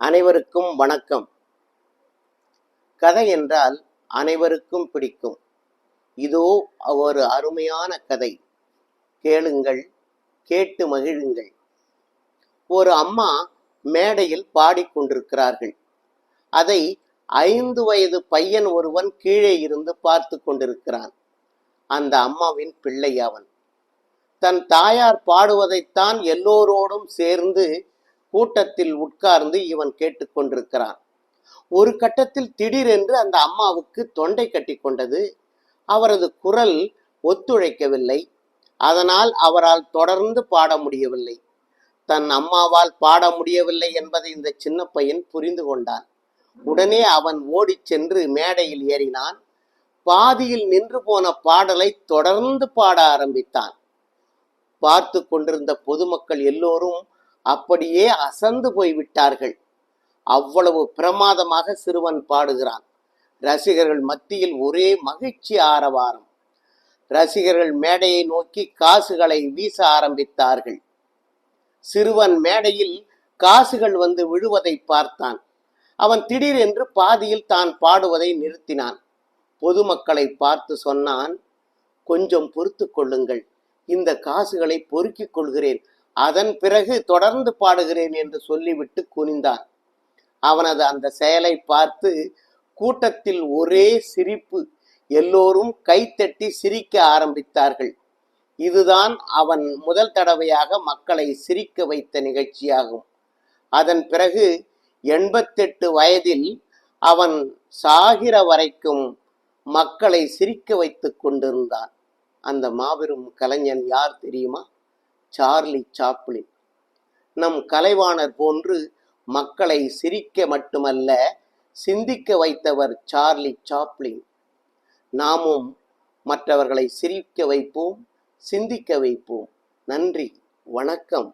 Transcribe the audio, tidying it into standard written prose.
அனைவருக்கும் வணக்கம். கதை என்றால் அனைவருக்கும் பிடிக்கும். இதோ ஒரு அருமையான கதை. கேளுங்கள், கேட்டு மகிழுங்கள். ஒரு அம்மா மேடையில் பாடிக்கொண்டிருக்கிறார்கள். அதை 5 வயது பையன் ஒருவன் கீழே இருந்து பார்த்து கொண்டிருக்கிறான். அந்த அம்மாவின் பிள்ளை அவன். தன் தாயார் பாடுவதைத்தான் எல்லோரோடும் சேர்ந்து கூட்டத்தில் உட்கார்ந்து இவன் கேட்டுக்கொண்டிருக்கிறான். ஒரு கட்டத்தில் திடீரென்று அந்த அம்மாவுக்கு தொண்டை கட்டி கொண்டது. அவரது குரல் ஒத்துழைக்கவில்லை. அதனால் அவரால் தொடர்ந்து பாட முடியவில்லை. தன் அம்மாவால் பாட முடியவில்லை என்பதை இந்த சின்ன பையன் புரிந்து கொண்டான். உடனே அவன் ஓடிச் சென்று மேடையில் ஏறினான். பாதியில் நின்று போன பாடலை தொடர்ந்து பாட ஆரம்பித்தான். பார்த்து கொண்டிருந்த பொதுமக்கள் எல்லோரும் அப்படியே அசந்து போய்விட்டார்கள். அவ்வளவு பிரமாதமாக சிறுவன் பாடுகிறான். ரசிகர்கள் மத்தியில் ஒரே மகிழ்ச்சி ஆரவாரம். ரசிகர்கள் மேடையை நோக்கி காசுகளை வீச ஆரம்பித்தார்கள். சிறுவன் மேடையில் காசுகள் வந்து விழுவதை பார்த்தான். அவன் திடீரென்று பாதியில் தான் பாடுவதை நிறுத்தினான். பொதுமக்களை பார்த்து சொன்னான், கொஞ்சம் பொறுத்து கொள்ளுங்கள், இந்த காசுகளை பொறுக்கிக் கொள்கிறேன், அதன் பிறகு தொடர்ந்து பாடுகிறேன் என்று சொல்லிவிட்டு குனிந்தான். அவனது அந்த செயலை பார்த்து கூட்டத்தில் ஒரே சிரிப்பு. எல்லோரும் கைத்தட்டி சிரிக்க ஆரம்பித்தார்கள். இதுதான் அவன் முதல் தடவையாக மக்களை சிரிக்க வைத்த நிகழ்ச்சியாகும். அதன் பிறகு 88 வயதில் அவன் சாகிற வரைக்கும் மக்களை சிரிக்க வைத்து கொண்டிருந்தான். அந்த மாபெரும் கலைஞன் யார் தெரியுமா? Charlie Chaplin. நம் கலைவாணர் போன்று மக்களை சிரிக்க மட்டுமல்ல, சிந்திக்க வைத்தவர் சார்லி சாப்ளின். நாமும் மற்றவர்களை சிரிக்க வைப்போம், சிந்திக்க வைப்போம். நன்றி, வணக்கம்.